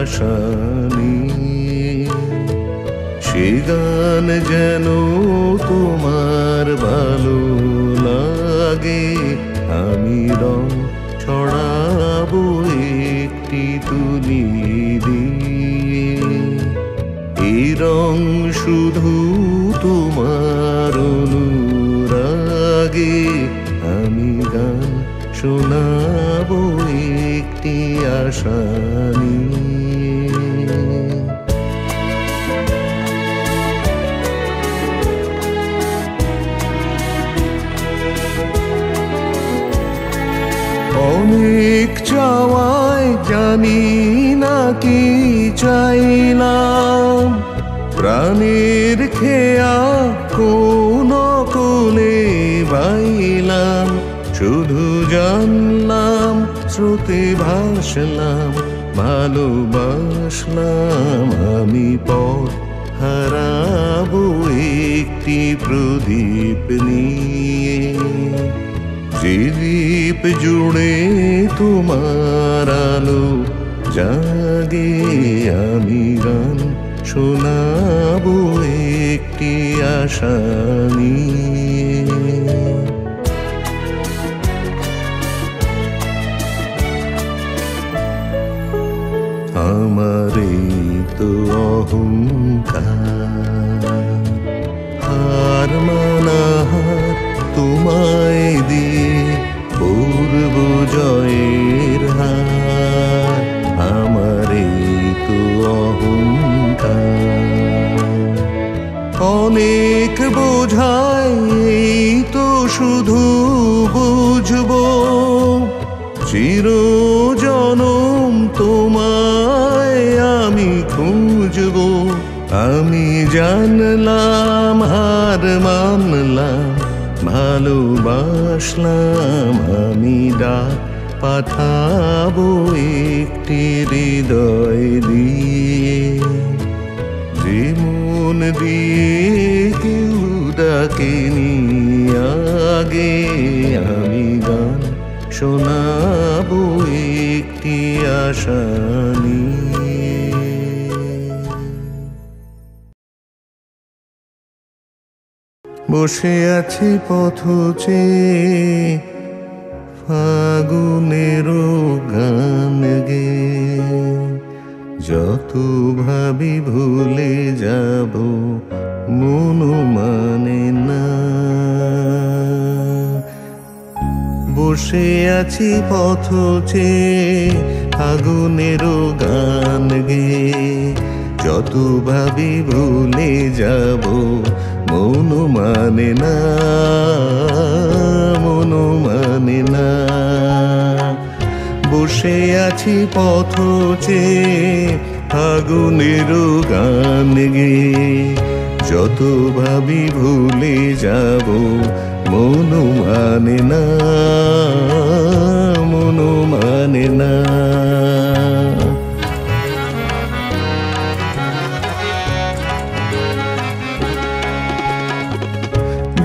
আশা নিয়ে। সে গান যেন তোমার ভালো লাগে, আমি রং ছড়াবো একটি তুলি দিয়ে। এই রং শুধু তোমার অনুরাগে, আমি গান শোনাবো একটি আশা নিয়ে। অনেক চাওয়ায় জানি না কি চাইলাম, প্রাণের খেয়া কোন কোলে বাইলাম। শুধু জানলাম স্রোতে ভাসলাম, ভালোবাসলাম আমি পথ হারাবো একটি প্রদীপ নিয়ে। যে দ্বীপ জুড়ে তোমার আলো জাগে, আমি গান শোনাবো একটি আশা নিয়ে। আমারে তো অহংকার, হার মানাহার তোমায় দিয়ে পূর্ব জয়ের হার। আমারে তো অহংকার অনেক বোঝায়, এই তো শুধু বুঝবো চিরজনম তোমায় আমি খুঁজবো। আমি জানলাম হার মানলাম, ভালোবাসলাম আমি ডাক পাঠাবো একটি হৃদয় দিয়ে। যে মন দিয়ে কেউ ডাকেনি আগে, আমি গান শোনাবো একটি আশা নিয়ে। বসে আছি পথ চেয়ে ফাগুনেরও গান গেয়ে, যত ভাবি ভুলে যাব মন মানে না। বসে আছি পথ চেয়ে ফাগুনেরও গান গেয়ে, যত ভাবি ভুলে যাব মন মানে না, মন মানে না। বসে আছি পথ চেয়ে ফাগুনেরও গান গেয়ে, যত ভাবি ভুলে যাব মন মানে না, মন মানে না।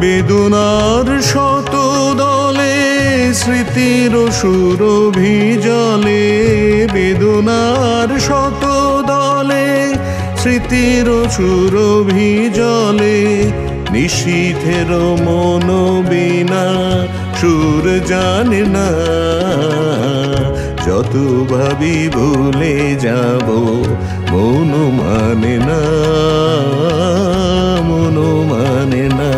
বেদনার শত দলে স্মৃতির সুরভি জলে, বেদনার শত দলে স্মৃতির সুরভি জলে। নিশীথের মন বিনা সুর জানে না, যত ভাবি ভুলে যাব মন মানে না, মন মানে না।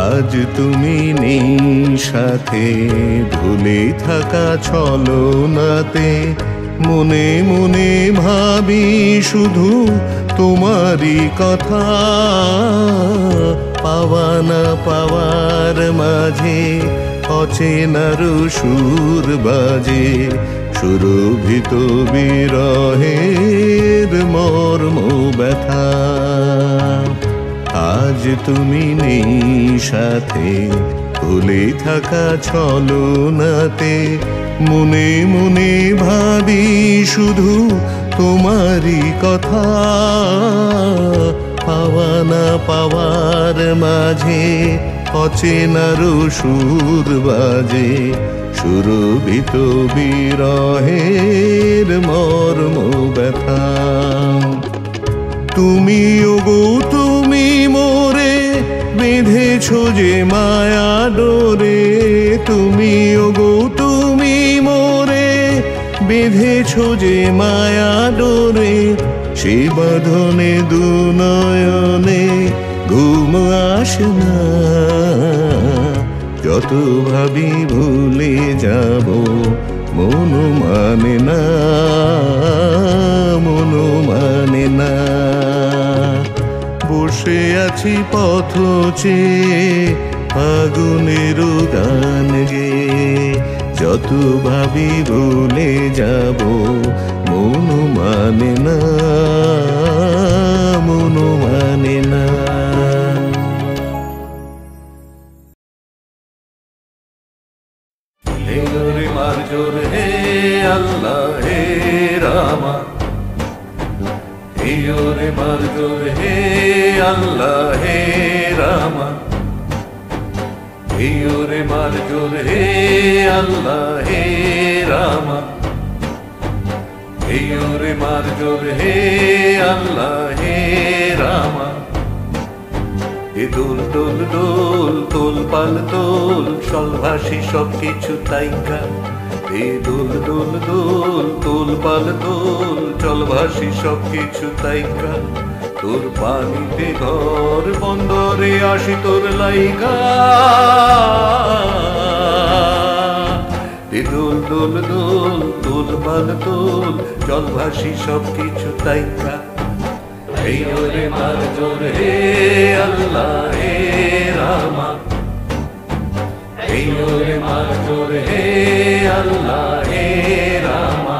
আজ তুমি নেই সাথে, ভুলে থাকা ছলনাতে মনে মনে ভাবি শুধু তোমারই কথা। পাওয়া না পাওয়ার মাঝে অচেনার সুর বাজে, সুরভিত বিরহের মর্ম ব্যথা। আজ তুমি নেই সাথে, ভুলে থাকা ছলনাতে মনে মনে ভাবি শুধু তোমারই কথা। পাওয়া না পাওয়ার মাঝে অচেনার সুর বাজে, সুরভিত বিরহের মর্ম ব্যথা। তুমি ওগো তুমি মোরে বেঁধেছ যে মায়া ডোরে, তুমি ওগো তুমি মোরে বেঁধেছ যে মায়া ডোরে, সে বাঁধনে দু নয়নে ঘুম আসে না। যত ভাবি ভুলে যাব মন মানে না, মন মানে না। বসে আছি পথ চেয়ে আগুনের গান গেয়ে, যত ভাবি ভুলে যাব মন মানে না, মন মানে না। হে রে মার জোর হে আল্লাহ হে রামা, হে রে মার জোর হে আল্লাহ হে রামা, হে রে মার জোর হে আল্লাহ হে রামা, হে রে মার জোর হে আল্লাহ হে রামা। এ দোল দোল দোল তোল পাল তোল সলভাসী সব কিছু তাইকা, এ দোল দোল দোল তোল পাল তোল জলভাসী সব কিছু তাইকা, তোর পানিতে ঘর বন্দরে আসি তোর লাইকা। এ দোল দোল দোল তোল পাল তোল জলভাসী সব কিছু তাইকা, হে রে মার জোর হে আল্লাহ হে রামা, হে রে মার জোর হে আল্লাহ হে রামা।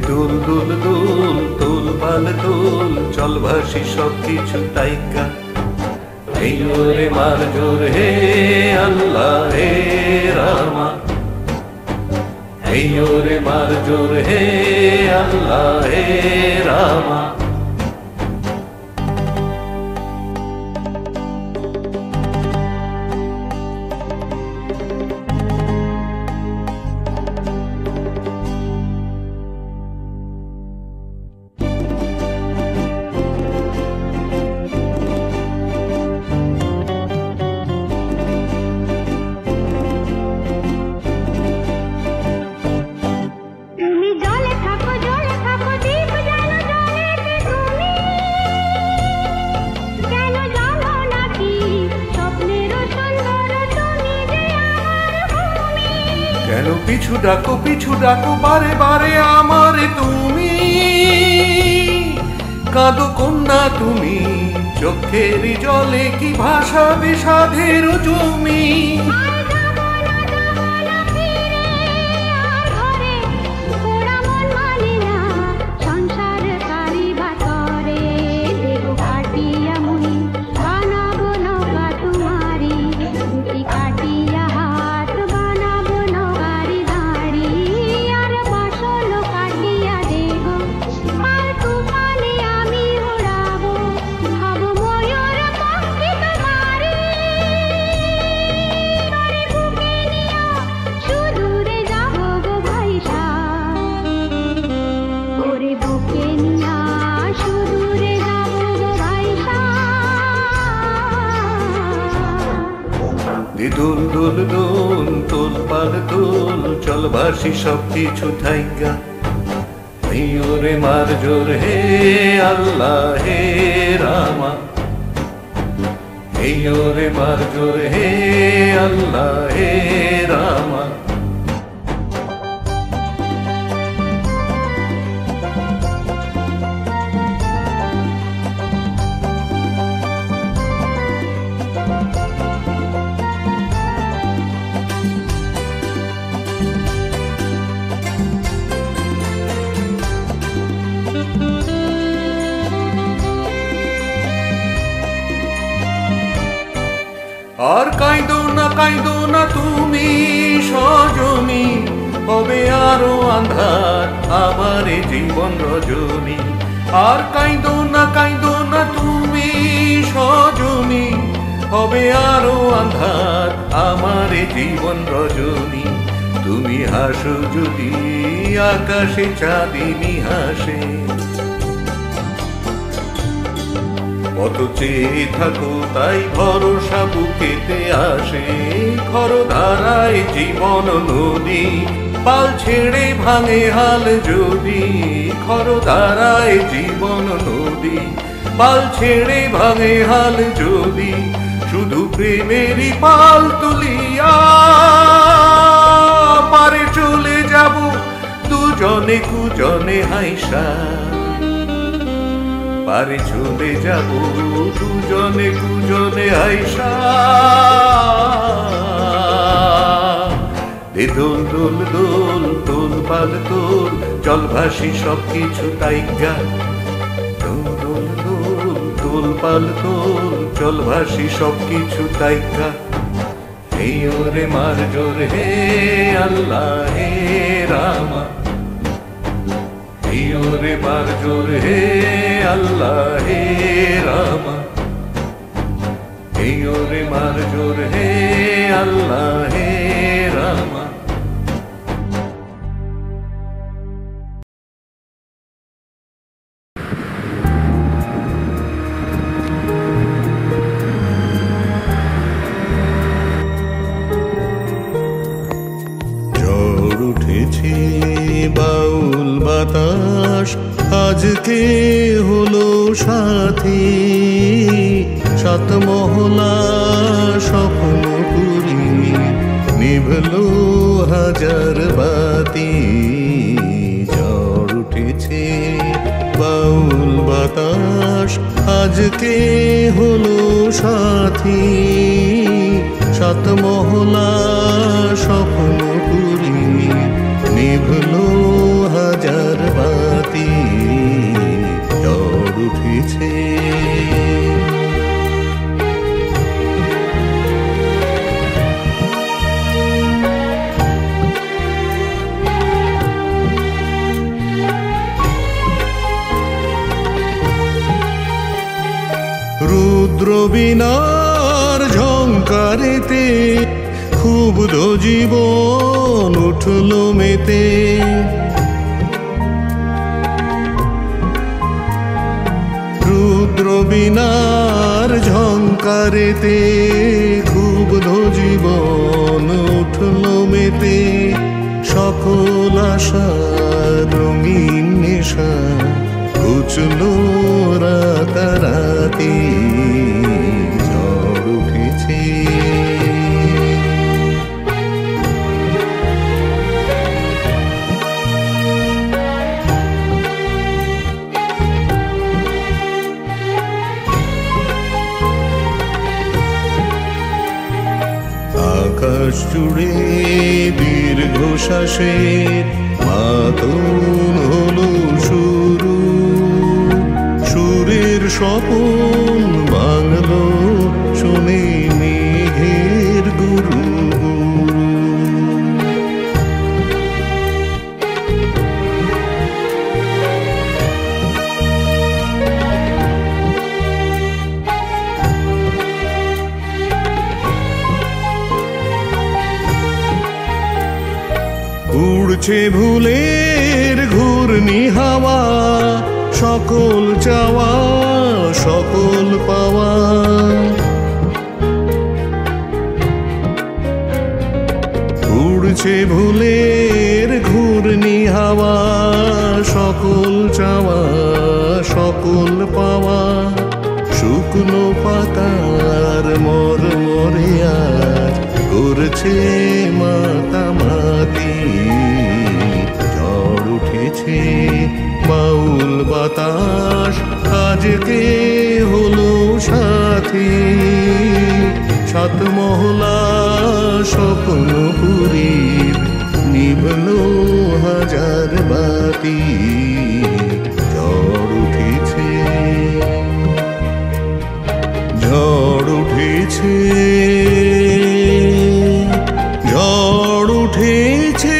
দোল দোল দোল তোল পাল তোল জলভাসী সব কিছু তাইকা, হে রে মার জোর হে আল্লাহ হে রামা, হে রে মার জোর হে আল্লাহ হে রামা। কেন পিছু ডাকো বারে বারে আমারে তুমি, কাঁদো কন্যা তুমি চোখের জলে কি ভাষা বিষাদের জমি। সব কিছু থাইকা। এই ওরে মার জোর হে আল্লাহ হে রামা, এই ওরে মার জোর হে আল্লাহ হে রামা। আর কাইদো না তুমি সজনী, হবে আরো আন্ধার আমার জীবন রজনী। আর কাইদো না তুমি সজনী, হবে আরো আন্ধার আমার জীবন রজনী। তুমি হাসো যদি আকাশে চাঁদিনী হাসে, কত চেয়ে থাকো তাই ভরসা বুকেতে আসে। খরধারায় জীবন নদী, পাল ছেড়ে ভাঙে হাল যদি। খরধারায় জীবন নদী, পাল ছেড়ে ভাঙে হাল যদি। শুধু প্রেমেরই পাল তুলিয়া পারে চলে যাব দুজনে কুজনে হাইসা। পারে চলে যাব দুজনে কুজনে আইসা। দে দোল দোল দোল দোল পাল তোল, চল ভাসি সব কিছু তাইকা। দোল দোল দোল দোল পাল তোল, চল ভাসি সব কিছু তাইকা। এই ওরে মার জোর হে আল্লাহ হে রামা, এই ওরে মার জোর হে আল্লাহ হে রামা, এই ওরে মার জোর হে আল্লাহ হে রামা। ঝড় উঠেছে বাউল বাতাস, আজকে হলো সাথী। সাত মহলা স্বপ্ন পুরি, নিভলো হাজার বাতি। ঝড় উঠেছে বাউল বাতাস, আজকে হলো সাথী। সাত মহলা স্বপ্ন পুরি, নিভলো হাজার বাতি। ঝড় উঠেছে রুদ্র বীণার ঝংকারেতে, ক্ষুব্ধ জীবন উঠল মেতে। রুদ্র বীণার ঝংকারেতে, ক্ষুব্ধ জীবন উঠল মেতে। সকল আশা রঙিন নেশা ঘুচলো রাতারাতি। ঝড় উঠেছে আকাশ জুড়ে দীর্ঘশ্বাসের মাতন হলো শুরু। সুরের স্বপন বাংলো শুনে মেঘের গুরু। উড়ছে ভুলের ঘূর্ণি হাওয়া, সকল চাওয়া সকল পাওয়া। উড়ছে ভুলের ঘূর্ণি হাওয়া সকল চাওয়া সকল পাওয়া শুকনো পাতার মরমরে আজ করছে মাতামাতি ঝড় উঠেছে বাউল বাতাস আজকে হলো সাথী সাত মহলা স্বপ্নপুরীর নিভলো হাজার বাতি ঝড় উঠেছে ঝড় উঠেছে ঝড় উঠেছে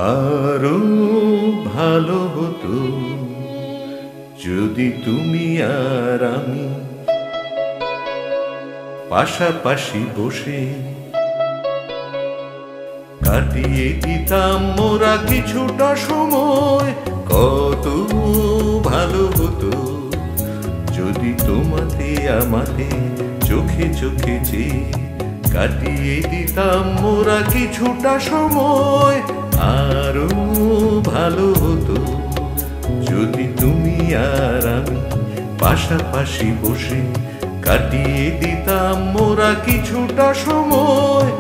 আরো ভালো হতো যদি তুমি আর আমি পাশাপাশি বসে কাটিয়ে দিতাম মোরা কিছুটা সময় কত ভালো হতো যদি তোমাতে আমাতে চোখে চোখে চেয়ে কাটিয়ে দিতাম মোরা কিছুটা সময় আরো ভালো হতো যদি তুমি আর আমি পাশাপাশি বসে কাটিয়ে দিতাম মোরা কিছুটা সময়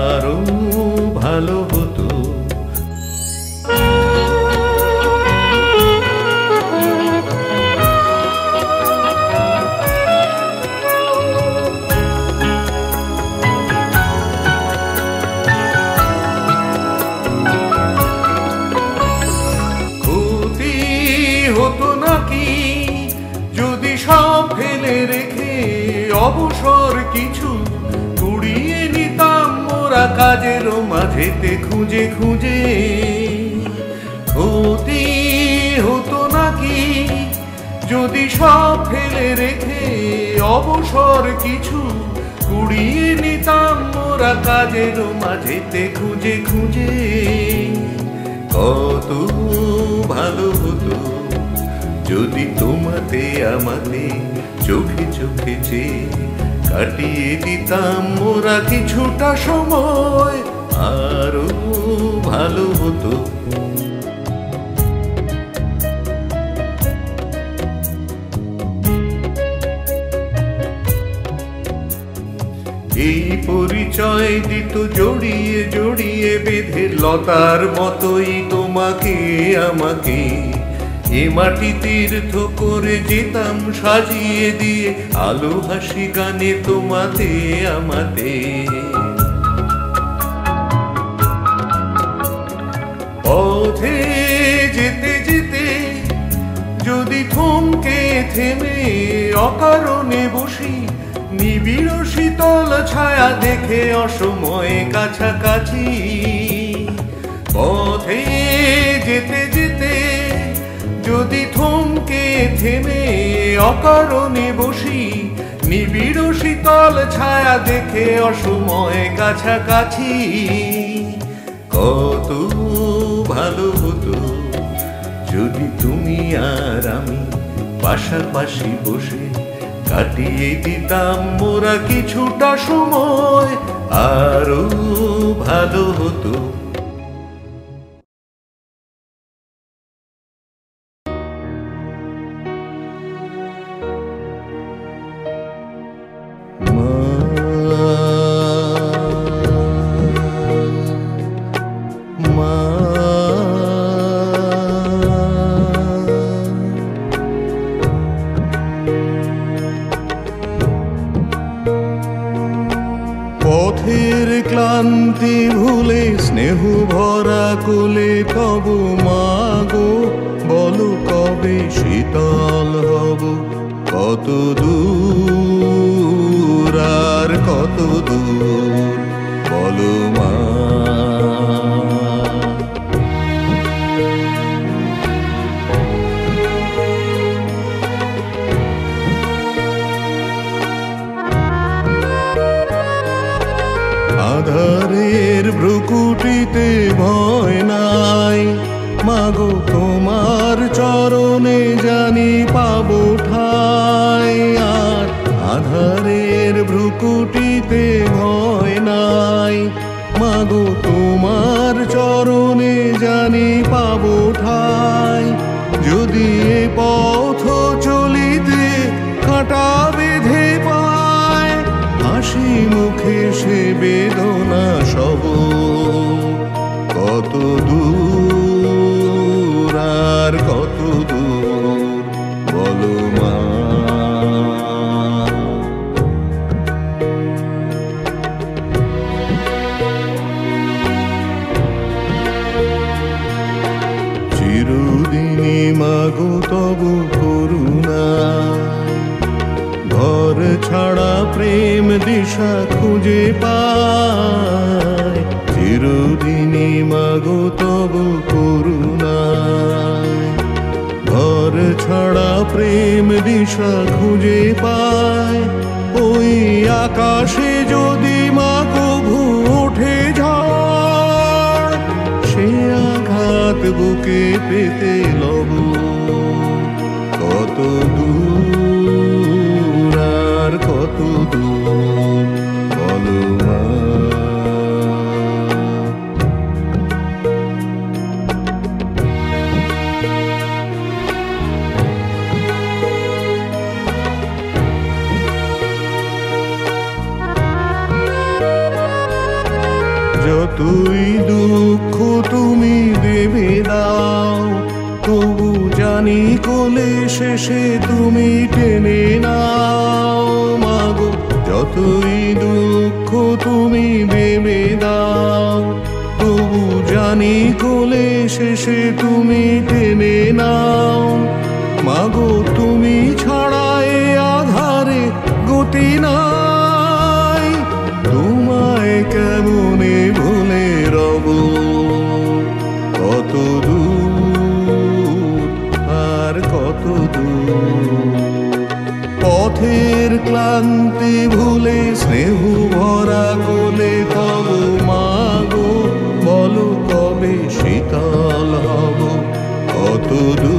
আরো ভালো হতো অবসর কিছু কুড়িয়ে নিতাম মোরা কাজের মাঝেতে খুঁজে খুঁজে ক্ষতি হতো নাকি যদি সব ফেলে রেখে অবসর কিছু কুড়িয়ে নিতাম মোরা কাজের মাঝেতে খুঁজে খুঁজে কত ভালো হতো যদি তোমাতে আমাতে চোখে চোখে চেয়ে কাটিয়ে দিতাম মোরা কিছুটা সময় আরো ভালো হতো এই পরিচয় দিত জড়িয়ে জড়িয়ে বেঁধে লতার মতোই তোমাকে আমাকে এ মাটি তীর্থ করে যেতাম সাজিয়ে দিয়ে আলো হাসি গানে তোমাতে আমাতে পথে যেতে যেতে যদি থমকে থেমে অকারণে বসি নিবিড় শীতল ছায়া দেখে অসময়ে কাছাকাছি পথে যেতে যেতে যদি থমকে থেমে অকারণে বসি নিবিড় শীতল ছায়া দেখে অসময়ে কাছাকাছি কত ভালো হতো যদি তুমি আর আমি পাশাপাশি বসে কাটিয়ে দিতাম মোরা কিছুটা সময় আরো ভালো হতো পথের ক্লান্তি ভুলে স্নেহ ভরা কোলে কব মাগো বলো কবে শীতল হব কত দূর আর কত দূর বলো মা ভুলিতে ভয় নাই। মাগো তোমার চরণে জানি পাবো ঠাই, আর আধারের ভ্রুকুটিতে ভয় নাই। মাগো তোমার চরণে জানি পাবো ঠাই। যদি এ পথ চলিতে কাঁটা বেঁধে পায়, হাসি মুখে সে বেদনা সব। কত দূর আর কত দূর বলো মা। চিরদিনই মাগো তবু করুণা, ঘর ছাড়া প্রেম দিশা খুঁজে পায়। চিরদিনই মাগো তবু করুণা, ঘর ছাড়া প্রেম দিশা খুঁজে পায়। ওই আকাশে যদি মাগো ওঠে ঝড়, সে আঘাত বুকে পেতে লব। কত দূর আর কত দূর বলো মা। যতই দুঃখ তুমি দেবে দাও, তবু জানি কোলে শেষে তুমি টেনে নাও। মাগো যতই দুঃখ তুমি দেবে দাও, তবু জানি কোলে শেষে তুমি টেনে নাও। মাগো তুমি ছাড়া এ আধারে গতি নাই, তোমায় কেমনে ভুলে রব। কত দূর আর কত দূর, পথের ক্লান্তি ভুলে স্নেহ ভরা কোলে তব মাগো, বলো কবে শীতল হব। কত দূর